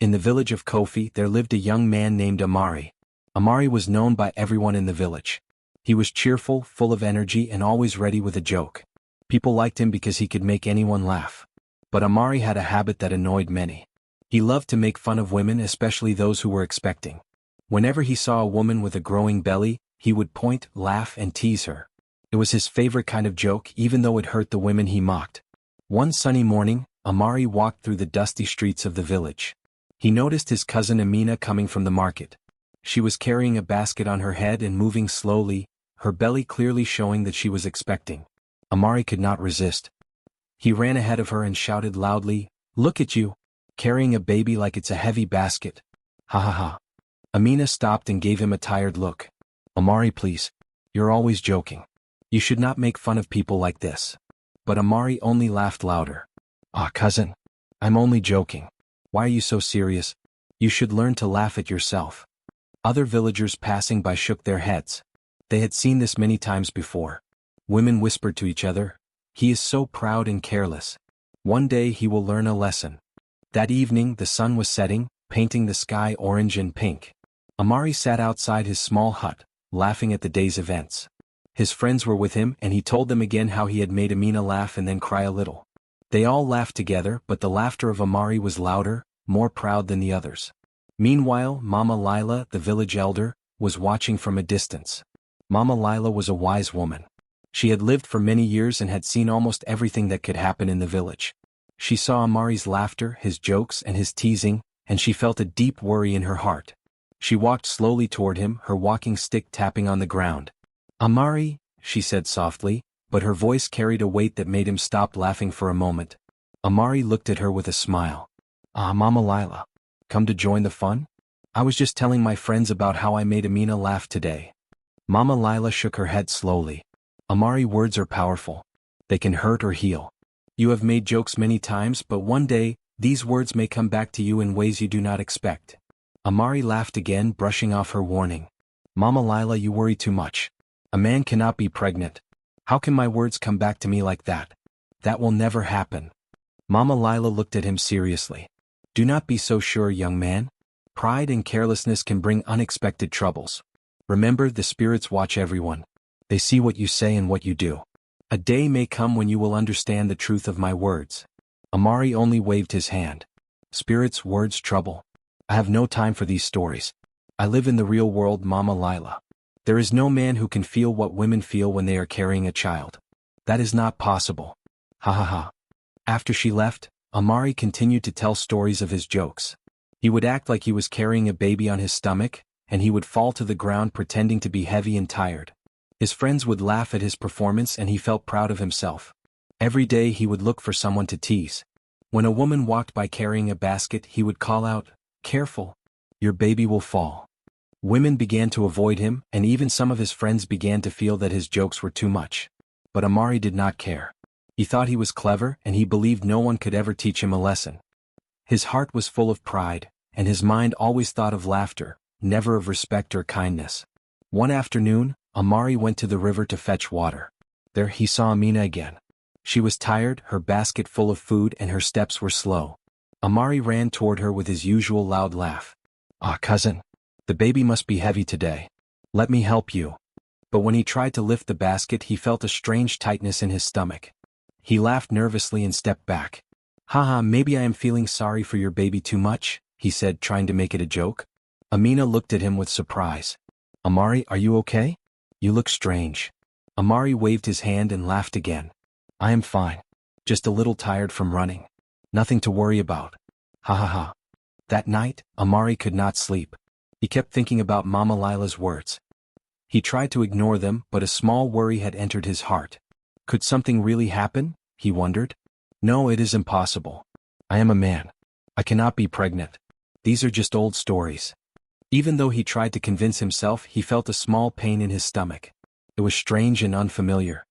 In the village of Kofi there lived a young man named Amari. Amari was known by everyone in the village. He was cheerful, full of energy and always ready with a joke. People liked him because he could make anyone laugh. But Amari had a habit that annoyed many. He loved to make fun of women, especially those who were expecting. Whenever he saw a woman with a growing belly, he would point, laugh and tease her. It was his favorite kind of joke, even though it hurt the women he mocked. One sunny morning, Amari walked through the dusty streets of the village. He noticed his cousin Amina coming from the market. She was carrying a basket on her head and moving slowly, her belly clearly showing that she was expecting. Amari could not resist. He ran ahead of her and shouted loudly, "Look at you! Carrying a baby like it's a heavy basket. Ha ha ha." Amina stopped and gave him a tired look. "Amari, please. You're always joking. You should not make fun of people like this." But Amari only laughed louder. "Ah, cousin. I'm only joking. Why are you so serious? You should learn to laugh at yourself." Other villagers passing by shook their heads. They had seen this many times before. Women whispered to each other, "He is so proud and careless. One day he will learn a lesson." That evening the sun was setting, painting the sky orange and pink. Amari sat outside his small hut, laughing at the day's events. His friends were with him and he told them again how he had made Amina laugh and then cry a little. They all laughed together, but the laughter of Amari was louder, more proud than the others. Meanwhile, Mama Lila, the village elder, was watching from a distance. Mama Lila was a wise woman. She had lived for many years and had seen almost everything that could happen in the village. She saw Amari's laughter, his jokes, and his teasing, and she felt a deep worry in her heart. She walked slowly toward him, her walking stick tapping on the ground. "Amari," she said softly, but her voice carried a weight that made him stop laughing for a moment. Amari looked at her with a smile. "Ah, Mama Lila. Come to join the fun? I was just telling my friends about how I made Amina laugh today." Mama Lila shook her head slowly. "Amari, words are powerful. They can hurt or heal. You have made jokes many times, but one day, these words may come back to you in ways you do not expect." Amari laughed again, brushing off her warning. "Mama Lila, you worry too much. A man cannot be pregnant. How can my words come back to me like that? That will never happen." Mama Lila looked at him seriously. "Do not be so sure, young man. Pride and carelessness can bring unexpected troubles. Remember, the spirits watch everyone. They see what you say and what you do. A day may come when you will understand the truth of my words." Amari only waved his hand. "Spirits, words, trouble. I have no time for these stories. I live in the real world, Mama Lila. There is no man who can feel what women feel when they are carrying a child. That is not possible. Ha ha ha." After she left, Amari continued to tell stories of his jokes. He would act like he was carrying a baby on his stomach, and he would fall to the ground pretending to be heavy and tired. His friends would laugh at his performance and he felt proud of himself. Every day he would look for someone to tease. When a woman walked by carrying a basket, he would call out, "Careful, your baby will fall." Women began to avoid him, and even some of his friends began to feel that his jokes were too much. But Amari did not care. He thought he was clever, and he believed no one could ever teach him a lesson. His heart was full of pride, and his mind always thought of laughter, never of respect or kindness. One afternoon, Amari went to the river to fetch water. There he saw Amina again. She was tired, her basket full of food, and her steps were slow. Amari ran toward her with his usual loud laugh. "Ah, cousin. The baby must be heavy today. Let me help you." But when he tried to lift the basket, he felt a strange tightness in his stomach. He laughed nervously and stepped back. "Haha, maybe I am feeling sorry for your baby too much," he said, trying to make it a joke. Amina looked at him with surprise. "Amari, are you okay? You look strange." Amari waved his hand and laughed again. "I am fine. Just a little tired from running. Nothing to worry about. Ha ha ha." That night, Amari could not sleep. He kept thinking about Mama Lila's words. He tried to ignore them, but a small worry had entered his heart. Could something really happen? He wondered. No, it is impossible. I am a man. I cannot be pregnant. These are just old stories. Even though he tried to convince himself, he felt a small pain in his stomach. It was strange and unfamiliar.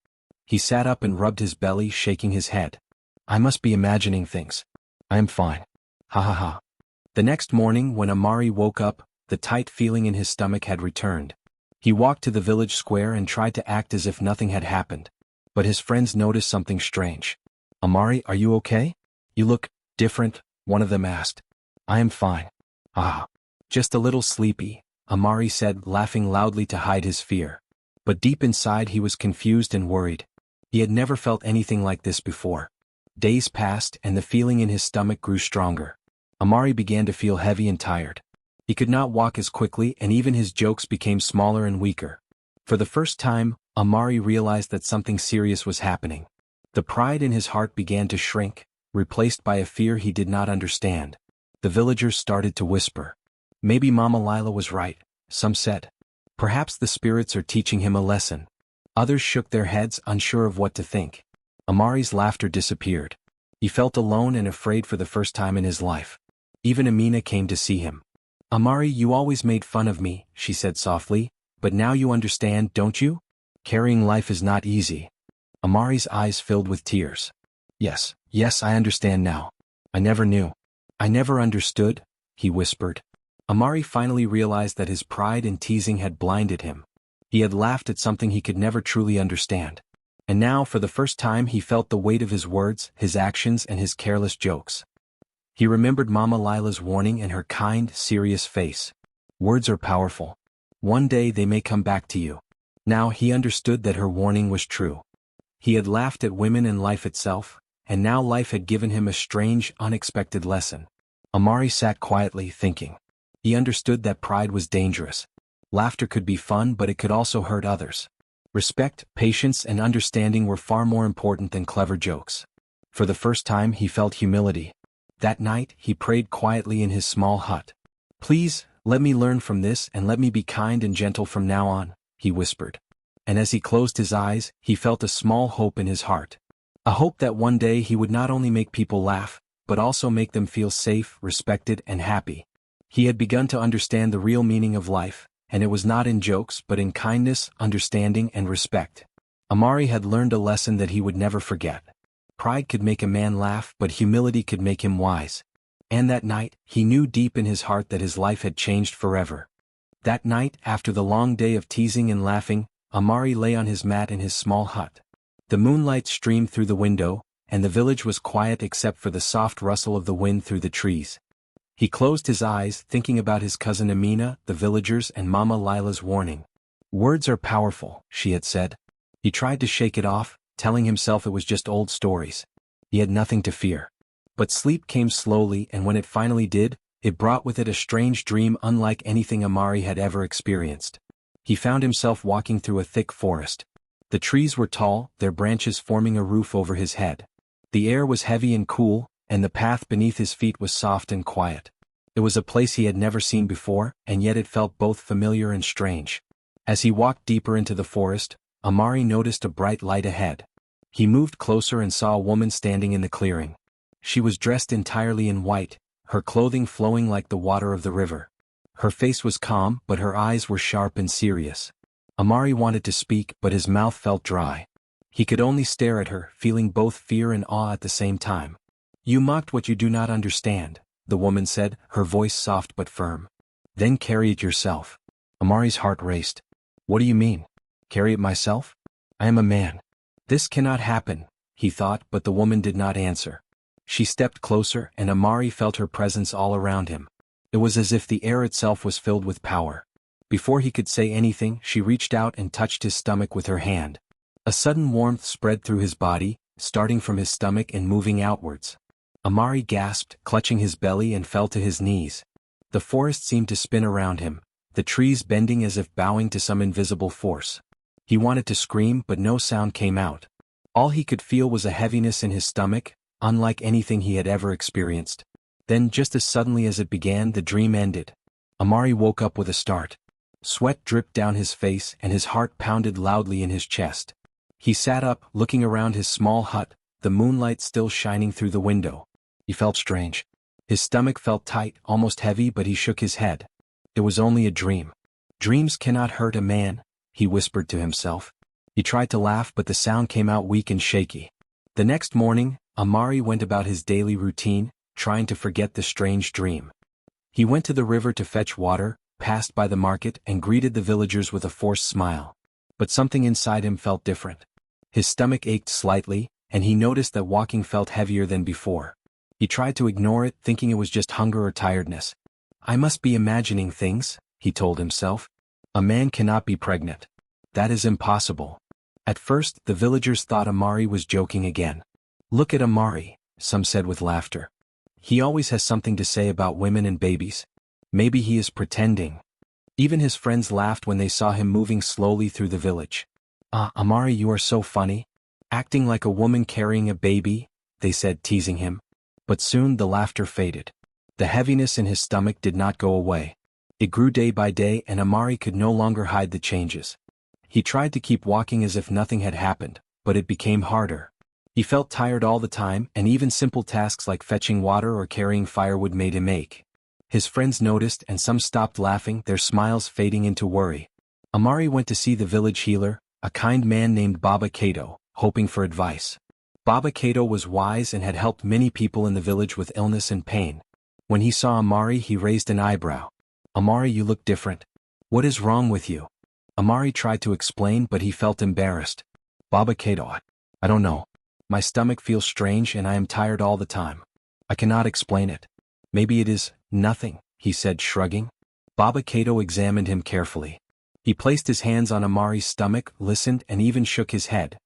He sat up and rubbed his belly, shaking his head. "I must be imagining things. I am fine. Ha ha ha." The next morning, when Amari woke up, the tight feeling in his stomach had returned. He walked to the village square and tried to act as if nothing had happened. But his friends noticed something strange. "Amari, are you okay? You look different," one of them asked. I am fine. Ah. Just a little sleepy, Amari said, laughing loudly to hide his fear. But deep inside he was confused and worried. He had never felt anything like this before. Days passed and the feeling in his stomach grew stronger. Amari began to feel heavy and tired. He could not walk as quickly and even his jokes became smaller and weaker. For the first time, Amari realized that something serious was happening. The pride in his heart began to shrink, replaced by a fear he did not understand. The villagers started to whisper. Maybe Mama Lila was right, some said. Perhaps the spirits are teaching him a lesson. Others shook their heads, unsure of what to think. Amari's laughter disappeared. He felt alone and afraid for the first time in his life. Even Amina came to see him. Amari, you always made fun of me, she said softly, but now you understand, don't you? Carrying life is not easy. Amari's eyes filled with tears. Yes, I understand now. I never knew. I never understood, he whispered. Amari finally realized that his pride and teasing had blinded him. He had laughed at something he could never truly understand. And now, for the first time, he felt the weight of his words, his actions, and his careless jokes. He remembered Mama Lila's warning and her kind, serious face. Words are powerful. One day they may come back to you. Now he understood that her warning was true. He had laughed at women and life itself, and now life had given him a strange, unexpected lesson. Amari sat quietly, thinking. He understood that pride was dangerous. Laughter could be fun, but it could also hurt others. Respect, patience, and understanding were far more important than clever jokes. For the first time he felt humility. That night, he prayed quietly in his small hut. Please, let me learn from this and let me be kind and gentle from now on, he whispered. And as he closed his eyes, he felt a small hope in his heart. A hope that one day he would not only make people laugh, but also make them feel safe, respected, and happy. He had begun to understand the real meaning of life, and it was not in jokes but in kindness, understanding, and respect. Amari had learned a lesson that he would never forget. Pride could make a man laugh, but humility could make him wise. And that night, he knew deep in his heart that his life had changed forever. That night, after the long day of teasing and laughing, Amari lay on his mat in his small hut. The moonlight streamed through the window, and the village was quiet except for the soft rustle of the wind through the trees. He closed his eyes, thinking about his cousin Amina, the villagers, and Mama Lila's warning. Words are powerful, she had said. He tried to shake it off, telling himself it was just old stories. He had nothing to fear. But sleep came slowly, and when it finally did, it brought with it a strange dream unlike anything Amari had ever experienced. He found himself walking through a thick forest. The trees were tall, their branches forming a roof over his head. The air was heavy and cool, and the path beneath his feet was soft and quiet. It was a place he had never seen before, and yet it felt both familiar and strange. As he walked deeper into the forest, Amari noticed a bright light ahead. He moved closer and saw a woman standing in the clearing. She was dressed entirely in white, her clothing flowing like the water of the river. Her face was calm, but her eyes were sharp and serious. Amari wanted to speak, but his mouth felt dry. He could only stare at her, feeling both fear and awe at the same time. You mocked what you do not understand, the woman said, her voice soft but firm. Then carry it yourself. Amari's heart raced. What do you mean? Carry it myself? I am a man. This cannot happen, he thought, but the woman did not answer. She stepped closer, and Amari felt her presence all around him. It was as if the air itself was filled with power. Before he could say anything, she reached out and touched his stomach with her hand. A sudden warmth spread through his body, starting from his stomach and moving outwards. Amari gasped, clutching his belly, and fell to his knees. The forest seemed to spin around him, the trees bending as if bowing to some invisible force. He wanted to scream, but no sound came out. All he could feel was a heaviness in his stomach, unlike anything he had ever experienced. Then, just as suddenly as it began, the dream ended. Amari woke up with a start. Sweat dripped down his face, and his heart pounded loudly in his chest. He sat up, looking around his small hut, the moonlight still shining through the window. He felt strange. His stomach felt tight, almost heavy, but he shook his head. It was only a dream. Dreams cannot hurt a man, he whispered to himself. He tried to laugh, but the sound came out weak and shaky. The next morning, Amari went about his daily routine, trying to forget the strange dream. He went to the river to fetch water, passed by the market, and greeted the villagers with a forced smile. But something inside him felt different. His stomach ached slightly, and he noticed that walking felt heavier than before. He tried to ignore it, thinking it was just hunger or tiredness. I must be imagining things, he told himself. A man cannot be pregnant. That is impossible. At first, the villagers thought Amari was joking again. Look at Amari, some said with laughter. He always has something to say about women and babies. Maybe he is pretending. Even his friends laughed when they saw him moving slowly through the village. Amari, you are so funny. Acting like a woman carrying a baby, they said, teasing him. But soon the laughter faded. The heaviness in his stomach did not go away. It grew day by day, and Amari could no longer hide the changes. He tried to keep walking as if nothing had happened, but it became harder. He felt tired all the time, and even simple tasks like fetching water or carrying firewood made him ache. His friends noticed, and some stopped laughing, their smiles fading into worry. Amari went to see the village healer, a kind man named Baba Kato, hoping for advice. Baba Kato was wise and had helped many people in the village with illness and pain. When he saw Amari, he raised an eyebrow. Amari, you look different. What is wrong with you? Amari tried to explain, but he felt embarrassed. Baba Kato, I don't know. My stomach feels strange and I am tired all the time. I cannot explain it. Maybe it is nothing, he said, shrugging. Baba Kato examined him carefully. He placed his hands on Amari's stomach, listened, and even shook his head.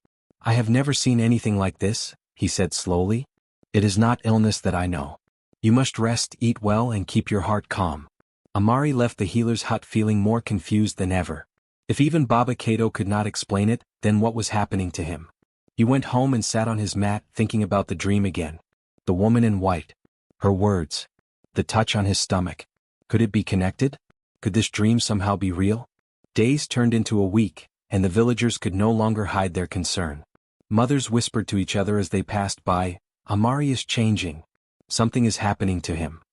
I have never seen anything like this, he said slowly. It is not illness that I know. You must rest, eat well, and keep your heart calm. Amari left the healer's hut feeling more confused than ever. If even Baba Kato could not explain it, then what was happening to him? He went home and sat on his mat, thinking about the dream again. The woman in white. Her words. The touch on his stomach. Could it be connected? Could this dream somehow be real? Days turned into a week, and the villagers could no longer hide their concern. Mothers whispered to each other as they passed by, Amari is changing. Something is happening to him.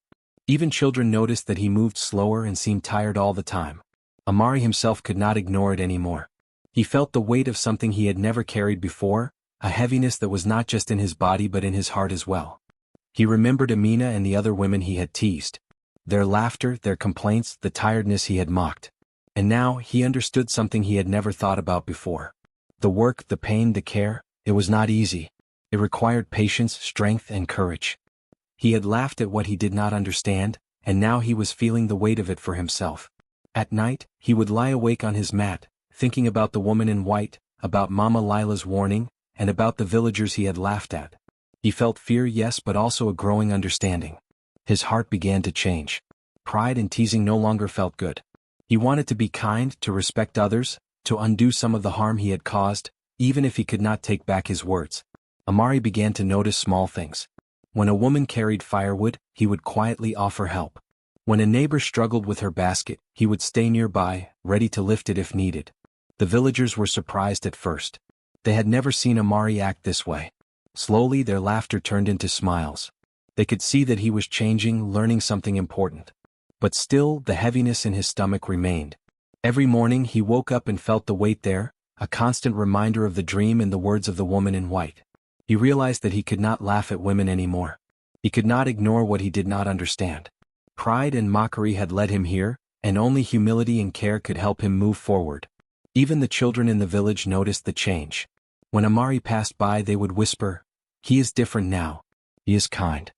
Even children noticed that he moved slower and seemed tired all the time. Amari himself could not ignore it anymore. He felt the weight of something he had never carried before, a heaviness that was not just in his body but in his heart as well. He remembered Amina and the other women he had teased. Their laughter, their complaints, the tiredness he had mocked. And now, he understood something he had never thought about before. The work, the pain, the care, it was not easy. It required patience, strength, and courage. He had laughed at what he did not understand, and now he was feeling the weight of it for himself. At night, he would lie awake on his mat, thinking about the woman in white, about Mama Lila's warning, and about the villagers he had laughed at. He felt fear, yes, but also a growing understanding. His heart began to change. Pride and teasing no longer felt good. He wanted to be kind, to respect others, to undo some of the harm he had caused, even if he could not take back his words. Amari began to notice small things. When a woman carried firewood, he would quietly offer help. When a neighbor struggled with her basket, he would stay nearby, ready to lift it if needed. The villagers were surprised at first. They had never seen Amari act this way. Slowly, their laughter turned into smiles. They could see that he was changing, learning something important. But still, the heaviness in his stomach remained. Every morning, he woke up and felt the weight there, a constant reminder of the dream and the words of the woman in white. He realized that he could not laugh at women anymore. He could not ignore what he did not understand. Pride and mockery had led him here, and only humility and care could help him move forward. Even the children in the village noticed the change. When Amari passed by, they would whisper, "He is different now. He is kind."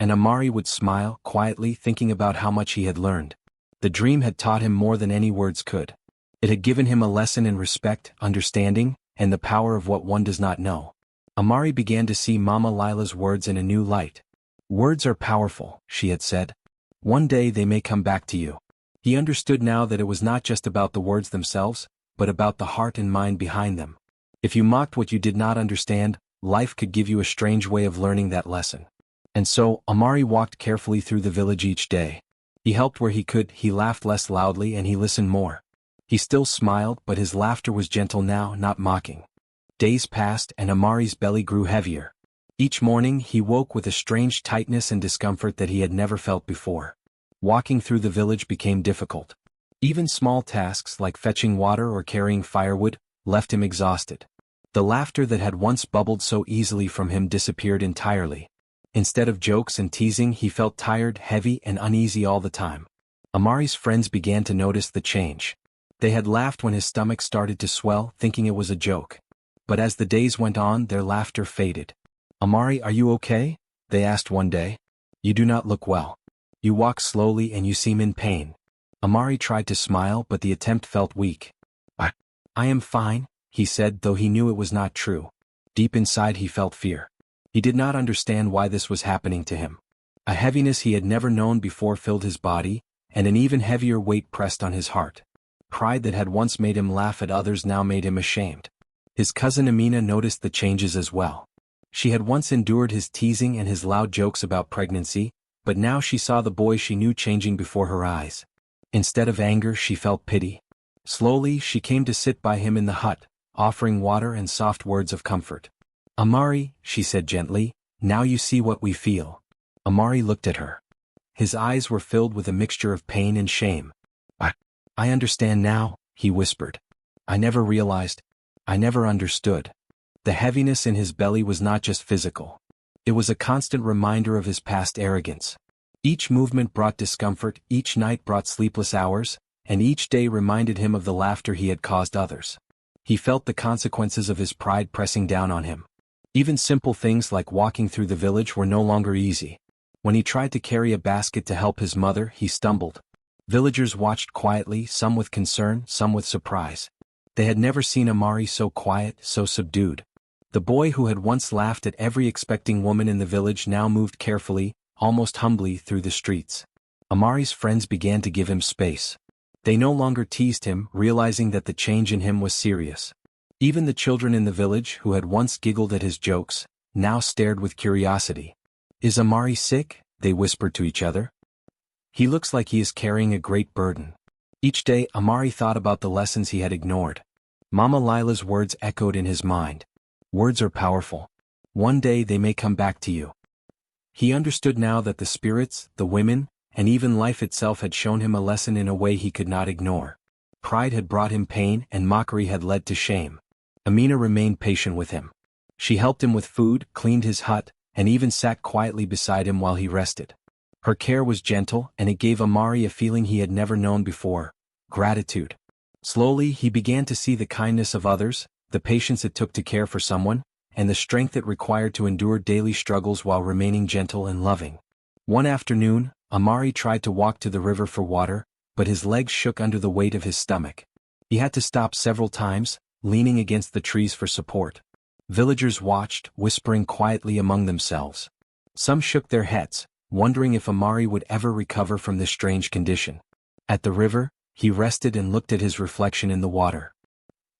And Amari would smile, quietly, thinking about how much he had learned. The dream had taught him more than any words could. It had given him a lesson in respect, understanding, and the power of what one does not know. Amari began to see Mama Lila's words in a new light. Words are powerful, she had said. One day they may come back to you. He understood now that it was not just about the words themselves, but about the heart and mind behind them. If you mocked what you did not understand, life could give you a strange way of learning that lesson. And so, Amari walked carefully through the village each day. He helped where he could, he laughed less loudly, and he listened more. He still smiled, but his laughter was gentle now, not mocking. Days passed, and Amari's belly grew heavier. Each morning, he woke with a strange tightness and discomfort that he had never felt before. Walking through the village became difficult. Even small tasks like fetching water or carrying firewood left him exhausted. The laughter that had once bubbled so easily from him disappeared entirely. Instead of jokes and teasing, he felt tired, heavy, and uneasy all the time. Amari's friends began to notice the change. They had laughed when his stomach started to swell, thinking it was a joke. But as the days went on, their laughter faded. "Amari, are you okay?" they asked one day. You do not look well. You walk slowly and you seem in pain. Amari tried to smile, but the attempt felt weak. I am fine, he said, though he knew it was not true. Deep inside he felt fear. He did not understand why this was happening to him. A heaviness he had never known before filled his body, and an even heavier weight pressed on his heart. Pride that had once made him laugh at others now made him ashamed. His cousin Amina noticed the changes as well. She had once endured his teasing and his loud jokes about pregnancy, but now she saw the boy she knew changing before her eyes. Instead of anger, she felt pity. Slowly, she came to sit by him in the hut, offering water and soft words of comfort. Amari, she said gently, now you see what we feel. Amari looked at her. His eyes were filled with a mixture of pain and shame. I understand now, he whispered. I never realized. I never understood. The heaviness in his belly was not just physical. It was a constant reminder of his past arrogance. Each movement brought discomfort, each night brought sleepless hours, and each day reminded him of the laughter he had caused others. He felt the consequences of his pride pressing down on him. Even simple things like walking through the village were no longer easy. When he tried to carry a basket to help his mother, he stumbled. Villagers watched quietly, some with concern, some with surprise. They had never seen Amari so quiet, so subdued. The boy who had once laughed at every expecting woman in the village now moved carefully, almost humbly, through the streets. Amari's friends began to give him space. They no longer teased him, realizing that the change in him was serious. Even the children in the village, who had once giggled at his jokes, now stared with curiosity. Is Amari sick? They whispered to each other. He looks like he is carrying a great burden. Each day, Amari thought about the lessons he had ignored. Mama Lila's words echoed in his mind. Words are powerful. One day they may come back to you. He understood now that the spirits, the women, and even life itself had shown him a lesson in a way he could not ignore. Pride had brought him pain and mockery had led to shame. Amina remained patient with him. She helped him with food, cleaned his hut, and even sat quietly beside him while he rested. Her care was gentle, and it gave Amari a feeling he had never known before: gratitude. Slowly he began to see the kindness of others, the patience it took to care for someone, and the strength it required to endure daily struggles while remaining gentle and loving. One afternoon, Amari tried to walk to the river for water, but his legs shook under the weight of his stomach. He had to stop several times, leaning against the trees for support. Villagers watched, whispering quietly among themselves. Some shook their heads, wondering if Amari would ever recover from this strange condition. At the river, he rested and looked at his reflection in the water.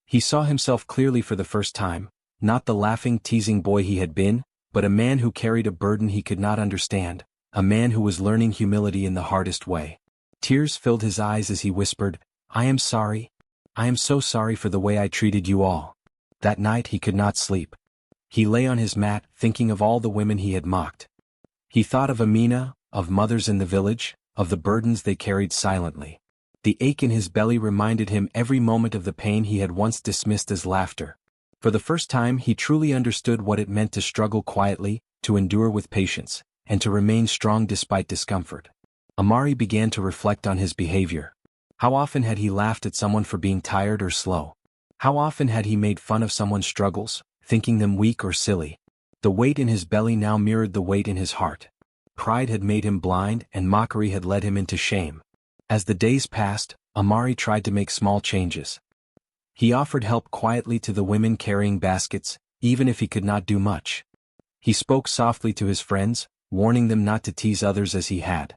He saw himself clearly for the first time, not the laughing, teasing boy he had been, but a man who carried a burden he could not understand, a man who was learning humility in the hardest way. Tears filled his eyes as he whispered, I am sorry. I am so sorry for the way I treated you all. That night he could not sleep. He lay on his mat, thinking of all the women he had mocked. He thought of Amina, of mothers in the village, of the burdens they carried silently. The ache in his belly reminded him every moment of the pain he had once dismissed as laughter. For the first time he truly understood what it meant to struggle quietly, to endure with patience, and to remain strong despite discomfort. Amari began to reflect on his behavior. How often had he laughed at someone for being tired or slow? How often had he made fun of someone's struggles, thinking them weak or silly? The weight in his belly now mirrored the weight in his heart. Pride had made him blind, and mockery had led him into shame. As the days passed, Amari tried to make small changes. He offered help quietly to the women carrying baskets, even if he could not do much. He spoke softly to his friends, warning them not to tease others as he had.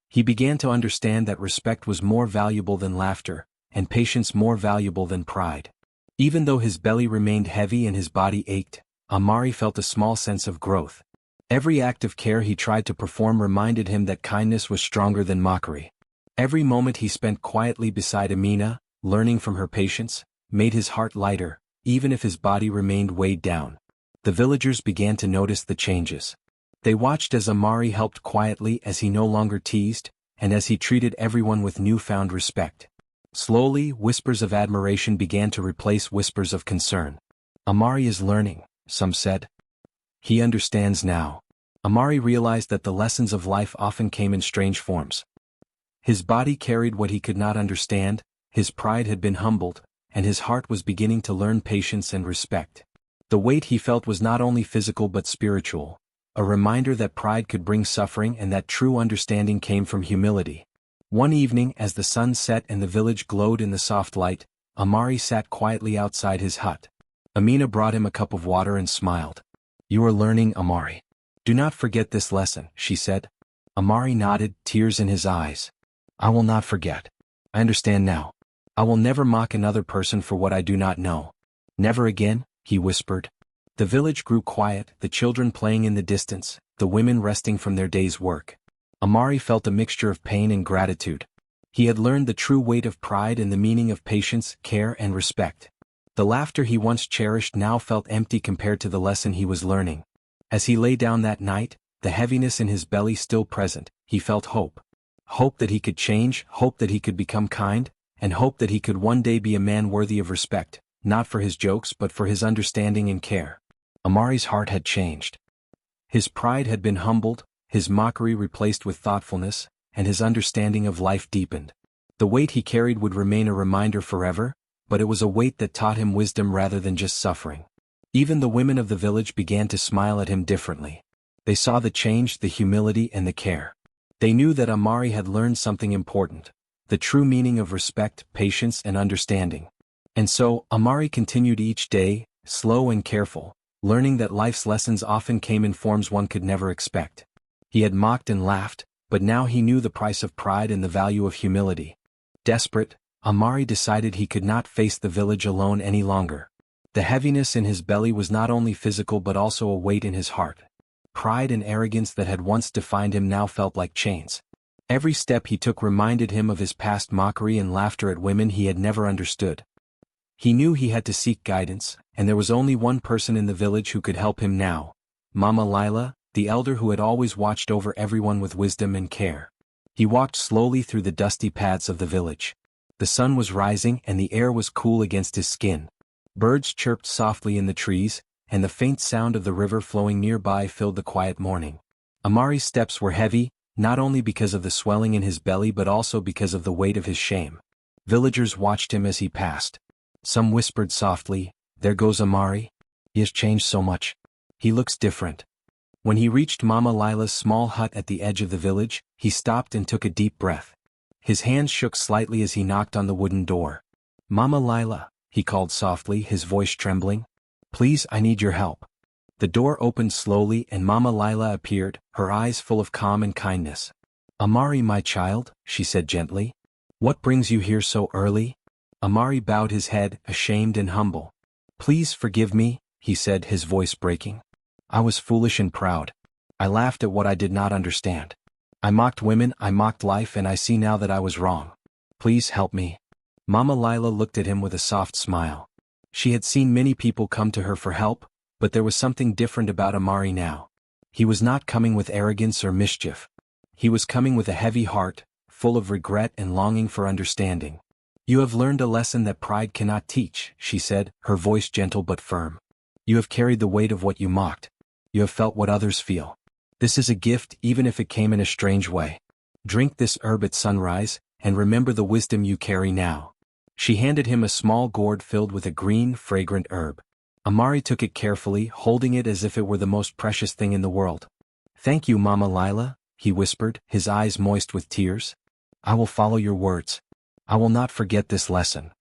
He began to understand that respect was more valuable than laughter, and patience more valuable than pride. Even though his belly remained heavy and his body ached, Amari felt a small sense of growth. Every act of care he tried to perform reminded him that kindness was stronger than mockery. Every moment he spent quietly beside Amina, learning from her patience, made his heart lighter, even if his body remained weighed down. The villagers began to notice the changes. They watched as Amari helped quietly, as he no longer teased, and as he treated everyone with newfound respect. Slowly, whispers of admiration began to replace whispers of concern. Amari is learning, some said. He understands now. Amari realized that the lessons of life often came in strange forms. His body carried what he could not understand, his pride had been humbled, and his heart was beginning to learn patience and respect. The weight he felt was not only physical but spiritual. a reminder that pride could bring suffering and that true understanding came from humility. One evening, as the sun set and the village glowed in the soft light, Amari sat quietly outside his hut. Amina brought him a cup of water and smiled. "You are learning, Amari. Do not forget this lesson," she said. Amari nodded, tears in his eyes. "I will not forget. I understand now. I will never mock another person for what I do not know. Never again," he whispered. The village grew quiet, the children playing in the distance, the women resting from their day's work. Amari felt a mixture of pain and gratitude. He had learned the true weight of pride and the meaning of patience, care, and respect. The laughter he once cherished now felt empty compared to the lesson he was learning. As he lay down that night, the heaviness in his belly still present, he felt hope. Hope that he could change, hope that he could become kind, and hope that he could one day be a man worthy of respect, not for his jokes but for his understanding and care. Amari's heart had changed. His pride had been humbled, his mockery replaced with thoughtfulness, and his understanding of life deepened. The weight he carried would remain a reminder forever, but it was a weight that taught him wisdom rather than just suffering. Even the women of the village began to smile at him differently. They saw the change, the humility, and the care. They knew that Amari had learned something important, the true meaning of respect, patience, and understanding. And so, Amari continued each day, slow and careful, learning that life's lessons often came in forms one could never expect. He had mocked and laughed, but now he knew the price of pride and the value of humility. Desperate, Amari decided he could not face the village alone any longer. The heaviness in his belly was not only physical but also a weight in his heart. Pride and arrogance that had once defined him now felt like chains. Every step he took reminded him of his past mockery and laughter at women he had never understood. He knew he had to seek guidance, and there was only one person in the village who could help him now: Mama Lila, the elder who had always watched over everyone with wisdom and care. He walked slowly through the dusty paths of the village. The sun was rising and the air was cool against his skin. Birds chirped softly in the trees, and the faint sound of the river flowing nearby filled the quiet morning. Amari's steps were heavy, not only because of the swelling in his belly but also because of the weight of his shame. Villagers watched him as he passed. Some whispered softly, "There goes Amari. He has changed so much. He looks different." When he reached Mama Lila's small hut at the edge of the village, he stopped and took a deep breath. His hands shook slightly as he knocked on the wooden door. "Mama Lila," he called softly, his voice trembling. "Please, I need your help." The door opened slowly and Mama Lila appeared, her eyes full of calm and kindness. "Amari, my child," she said gently. "What brings you here so early?" Amari bowed his head, ashamed and humble. "Please forgive me," he said, his voice breaking. "I was foolish and proud. I laughed at what I did not understand. I mocked women, I mocked life, and I see now that I was wrong. Please help me." Mama Lila looked at him with a soft smile. She had seen many people come to her for help, but there was something different about Amari now. He was not coming with arrogance or mischief. He was coming with a heavy heart, full of regret and longing for understanding. "You have learned a lesson that pride cannot teach," she said, her voice gentle but firm. "You have carried the weight of what you mocked. You have felt what others feel. This is a gift even if it came in a strange way. Drink this herb at sunrise, and remember the wisdom you carry now." She handed him a small gourd filled with a green, fragrant herb. Amari took it carefully, holding it as if it were the most precious thing in the world. "Thank you, Mama Lila," he whispered, his eyes moist with tears. "I will follow your words. I will not forget this lesson."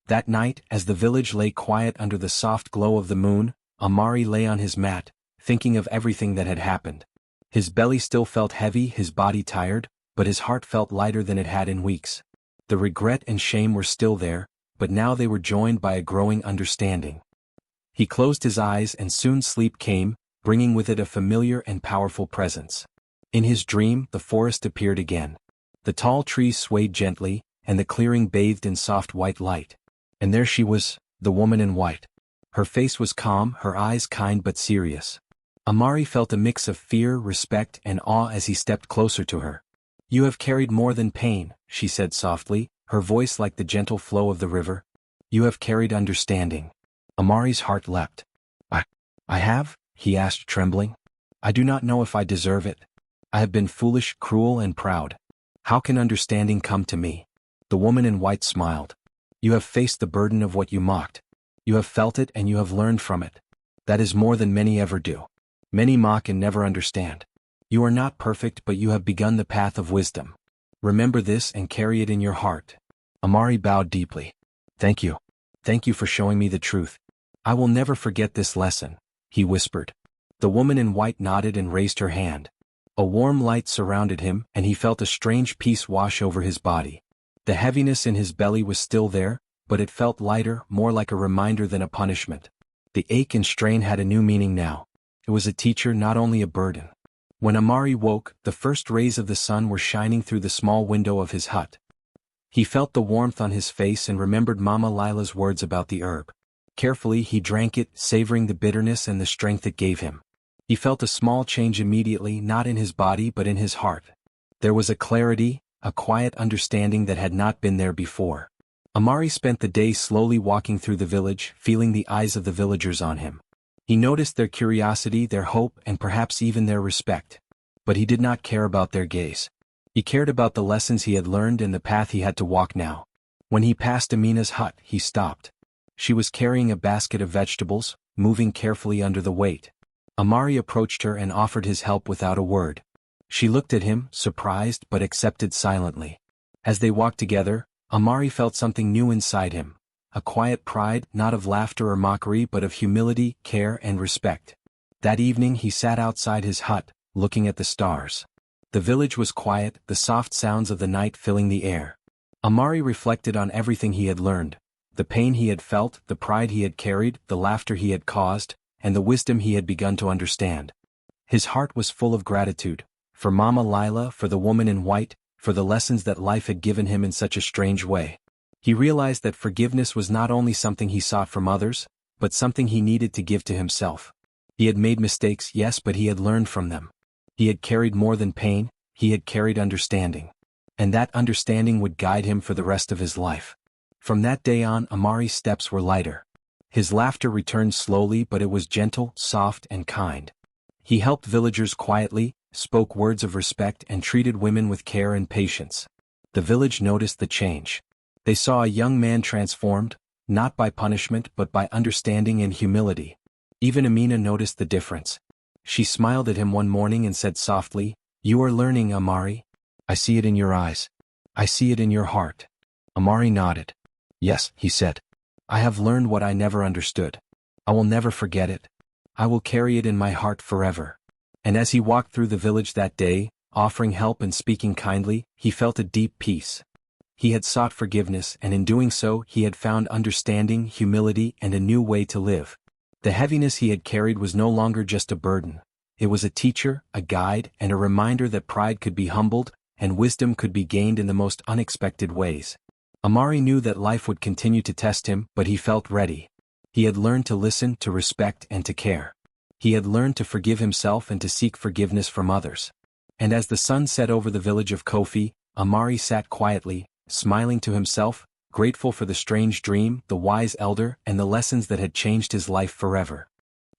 That night, as the village lay quiet under the soft glow of the moon, Amari lay on his mat, thinking of everything that had happened. His belly still felt heavy, his body tired, but his heart felt lighter than it had in weeks. The regret and shame were still there, but now they were joined by a growing understanding. He closed his eyes and soon sleep came, bringing with it a familiar and powerful presence. In his dream, the forest appeared again. The tall trees swayed gently, and the clearing bathed in soft white light. And there she was, the woman in white. Her face was calm, her eyes kind but serious. Amari felt a mix of fear, respect, and awe as he stepped closer to her. "You have carried more than pain," she said softly, her voice like the gentle flow of the river. "You have carried understanding." Amari's heart leapt. I have?" he asked, trembling. "I do not know if I deserve it. I have been foolish, cruel, and proud. How can understanding come to me?" The woman in white smiled. "You have faced the burden of what you mocked. You have felt it and you have learned from it. That is more than many ever do. Many mock and never understand. You are not perfect, but you have begun the path of wisdom. Remember this and carry it in your heart. Amari bowed deeply. Thank you. Thank you for showing me the truth. I will never forget this lesson, he whispered. The woman in white nodded and raised her hand. A warm light surrounded him, and he felt a strange peace wash over his body. The heaviness in his belly was still there, but it felt lighter, more like a reminder than a punishment. The ache and strain had a new meaning now. It was a teacher, not only a burden. When Amari woke, the first rays of the sun were shining through the small window of his hut. He felt the warmth on his face and remembered Mama Lila's words about the herb. Carefully he drank it, savoring the bitterness and the strength it gave him. He felt a small change immediately, not in his body but in his heart. There was a clarity, a quiet understanding that had not been there before. Amari spent the day slowly walking through the village, feeling the eyes of the villagers on him. He noticed their curiosity, their hope, and perhaps even their respect. But he did not care about their gaze. He cared about the lessons he had learned and the path he had to walk now. When he passed Amina's hut, he stopped. She was carrying a basket of vegetables, moving carefully under the weight. Amari approached her and offered his help without a word. She looked at him, surprised but accepted silently. As they walked together, Amari felt something new inside him. A quiet pride, not of laughter or mockery but of humility, care, and respect. That evening he sat outside his hut, looking at the stars. The village was quiet, the soft sounds of the night filling the air. Amari reflected on everything he had learned, the pain he had felt, the pride he had carried, the laughter he had caused, and the wisdom he had begun to understand. His heart was full of gratitude, for Mama Lila, for the woman in white, for the lessons that life had given him in such a strange way. He realized that forgiveness was not only something he sought from others, but something he needed to give to himself. He had made mistakes, yes, but he had learned from them. He had carried more than pain, he had carried understanding. And that understanding would guide him for the rest of his life. From that day on, Amari's steps were lighter. His laughter returned slowly, but it was gentle, soft, and kind. He helped villagers quietly, spoke words of respect, and treated women with care and patience. The village noticed the change. They saw a young man transformed, not by punishment but by understanding and humility. Even Amina noticed the difference. She smiled at him one morning and said softly, "You are learning, Amari. I see it in your eyes. I see it in your heart." Amari nodded. "Yes," he said. "I have learned what I never understood. I will never forget it. I will carry it in my heart forever." And as he walked through the village that day, offering help and speaking kindly, he felt a deep peace. He had sought forgiveness, and in doing so he had found understanding, humility, and a new way to live. The heaviness he had carried was no longer just a burden. It was a teacher, a guide, and a reminder that pride could be humbled, and wisdom could be gained in the most unexpected ways. Amari knew that life would continue to test him, but he felt ready. He had learned to listen, to respect, and to care. He had learned to forgive himself and to seek forgiveness from others. And as the sun set over the village of Kofi, Amari sat quietly, smiling to himself, grateful for the strange dream, the wise elder, and the lessons that had changed his life forever.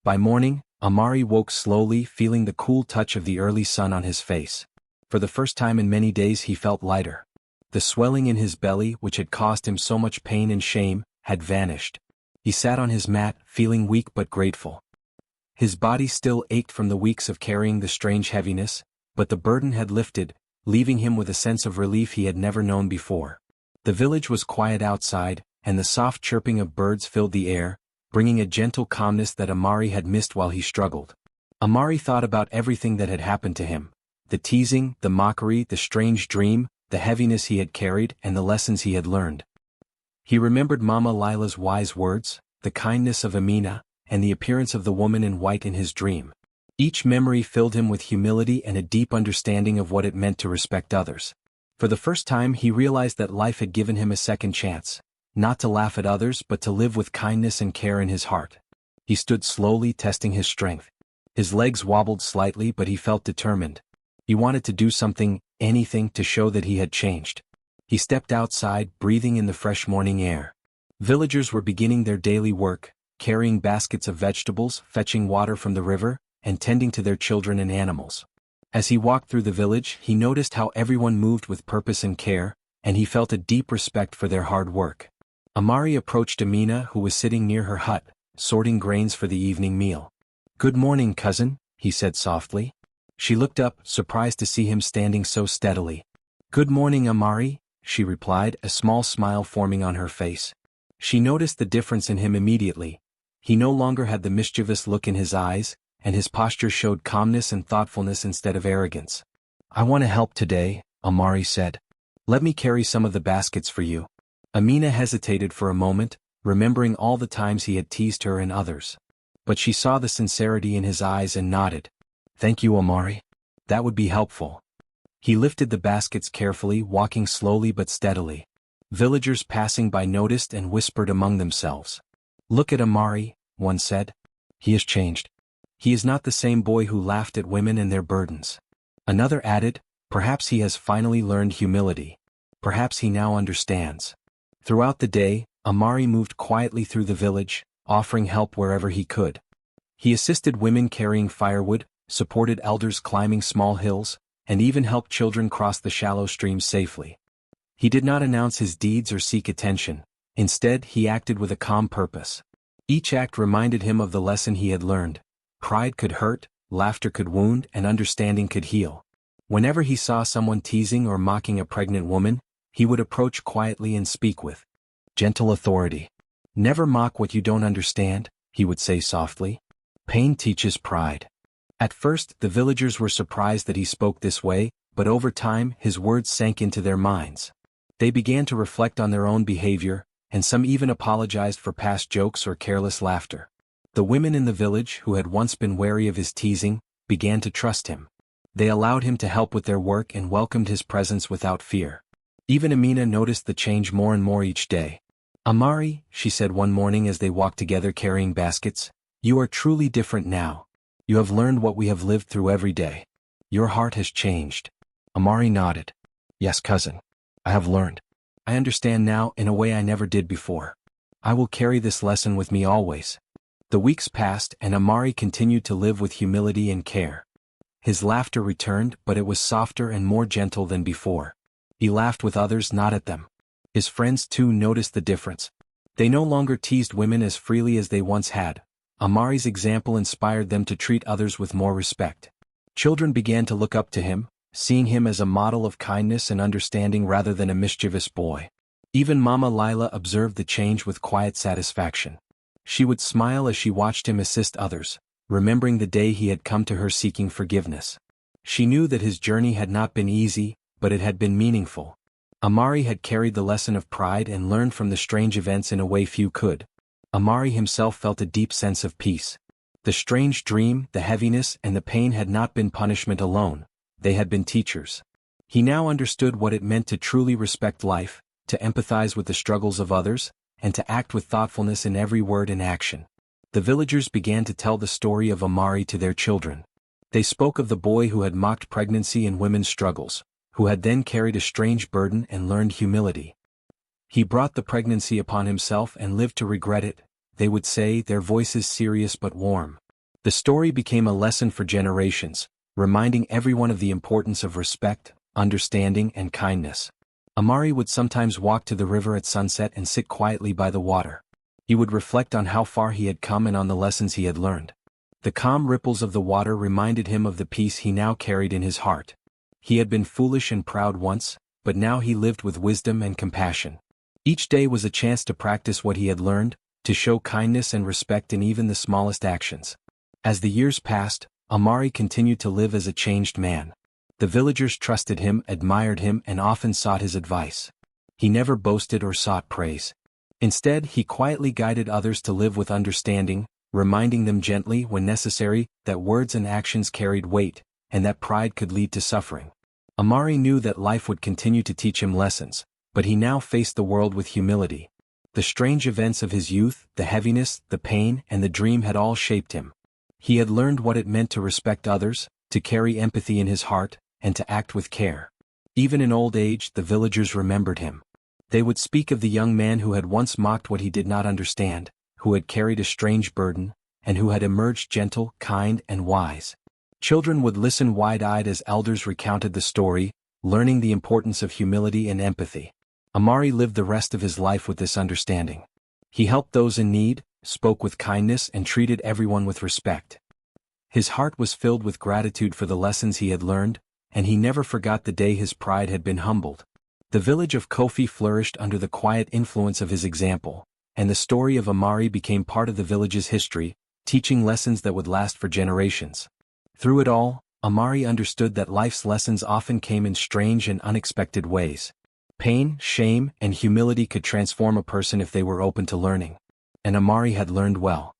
By morning, Amari woke slowly, feeling the cool touch of the early sun on his face. For the first time in many days he felt lighter. The swelling in his belly, which had caused him so much pain and shame, had vanished. He sat on his mat, feeling weak but grateful. His body still ached from the weeks of carrying the strange heaviness, but the burden had lifted, leaving him with a sense of relief he had never known before. The village was quiet outside, and the soft chirping of birds filled the air, bringing a gentle calmness that Amari had missed while he struggled. Amari thought about everything that had happened to him: the teasing, the mockery, the strange dream, the heaviness he had carried, and the lessons he had learned. He remembered Mama Lila's wise words, the kindness of Amina, and the appearance of the woman in white in his dream. Each memory filled him with humility and a deep understanding of what it meant to respect others. For the first time he realized that life had given him a second chance, not to laugh at others but to live with kindness and care in his heart. He stood slowly, testing his strength. His legs wobbled slightly, but he felt determined. He wanted to do something, anything, to show that he had changed. He stepped outside, breathing in the fresh morning air. Villagers were beginning their daily work, carrying baskets of vegetables, fetching water from the river, and tending to their children and animals. As he walked through the village, he noticed how everyone moved with purpose and care, and he felt a deep respect for their hard work. Amari approached Amina, who was sitting near her hut, sorting grains for the evening meal. "Good morning, cousin," he said softly. She looked up, surprised to see him standing so steadily. "Good morning, Amari," she replied, a small smile forming on her face. She noticed the difference in him immediately. He no longer had the mischievous look in his eyes, and his posture showed calmness and thoughtfulness instead of arrogance. "I want to help today," Amari said. "Let me carry some of the baskets for you." Amina hesitated for a moment, remembering all the times he had teased her and others. But she saw the sincerity in his eyes and nodded. "Thank you, Amari. That would be helpful." He lifted the baskets carefully, walking slowly but steadily. Villagers passing by noticed and whispered among themselves. "Look at Amari," one said. "He has changed. He is not the same boy who laughed at women and their burdens." Another added, "Perhaps he has finally learned humility. Perhaps he now understands." Throughout the day, Amari moved quietly through the village, offering help wherever he could. He assisted women carrying firewood, supported elders climbing small hills, and even helped children cross the shallow streams safely. He did not announce his deeds or seek attention. Instead, he acted with a calm purpose. Each act reminded him of the lesson he had learned. Pride could hurt, laughter could wound, and understanding could heal. Whenever he saw someone teasing or mocking a pregnant woman, he would approach quietly and speak with gentle authority. "Never mock what you don't understand," he would say softly. "Pain teaches pride." At first, the villagers were surprised that he spoke this way, but over time, his words sank into their minds. They began to reflect on their own behavior, and some even apologized for past jokes or careless laughter. The women in the village, who had once been wary of his teasing, began to trust him. They allowed him to help with their work and welcomed his presence without fear. Even Amina noticed the change more and more each day. "Amari," she said one morning as they walked together carrying baskets, "you are truly different now. You have learned what we have lived through every day. Your heart has changed." Amari nodded. "Yes, cousin. I have learned. I understand now in a way I never did before. I will carry this lesson with me always." The weeks passed and Amari continued to live with humility and care. His laughter returned, but it was softer and more gentle than before. He laughed with others, not at them. His friends too noticed the difference. They no longer teased women as freely as they once had. Amari's example inspired them to treat others with more respect. Children began to look up to him, seeing him as a model of kindness and understanding rather than a mischievous boy. Even Mama Lila observed the change with quiet satisfaction. She would smile as she watched him assist others, remembering the day he had come to her seeking forgiveness. She knew that his journey had not been easy, but it had been meaningful. Amari had carried the lesson of pride and learned from the strange events in a way few could. Amari himself felt a deep sense of peace. The strange dream, the heaviness, and the pain had not been punishment alone, they had been teachers. He now understood what it meant to truly respect life, to empathize with the struggles of others, and to act with thoughtfulness in every word and action. The villagers began to tell the story of Amari to their children. They spoke of the boy who had mocked pregnancy and women's struggles, who had then carried a strange burden and learned humility. He brought the pregnancy upon himself and lived to regret it, they would say, their voices serious but warm. The story became a lesson for generations, reminding everyone of the importance of respect, understanding, and kindness. Amari would sometimes walk to the river at sunset and sit quietly by the water. He would reflect on how far he had come and on the lessons he had learned. The calm ripples of the water reminded him of the peace he now carried in his heart. He had been foolish and proud once, but now he lived with wisdom and compassion. Each day was a chance to practice what he had learned, to show kindness and respect in even the smallest actions. As the years passed, Amari continued to live as a changed man. The villagers trusted him, admired him, and often sought his advice. He never boasted or sought praise. Instead, he quietly guided others to live with understanding, reminding them gently when necessary that words and actions carried weight, and that pride could lead to suffering. Amari knew that life would continue to teach him lessons, but he now faced the world with humility. The strange events of his youth, the heaviness, the pain, and the dream had all shaped him. He had learned what it meant to respect others, to carry empathy in his heart, and to act with care. Even in old age, the villagers remembered him. They would speak of the young man who had once mocked what he did not understand, who had carried a strange burden, and who had emerged gentle, kind, and wise. Children would listen wide-eyed as elders recounted the story, learning the importance of humility and empathy. Amari lived the rest of his life with this understanding. He helped those in need, spoke with kindness, and treated everyone with respect. His heart was filled with gratitude for the lessons he had learned, and he never forgot the day his pride had been humbled. The village of Kofi flourished under the quiet influence of his example, and the story of Amari became part of the village's history, teaching lessons that would last for generations. Through it all, Amari understood that life's lessons often came in strange and unexpected ways. Pain, shame, and humility could transform a person if they were open to learning. And Amari had learned well.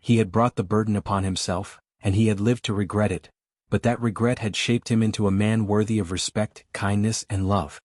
He had brought the burden upon himself, and he had lived to regret it, but that regret had shaped him into a man worthy of respect, kindness, and love.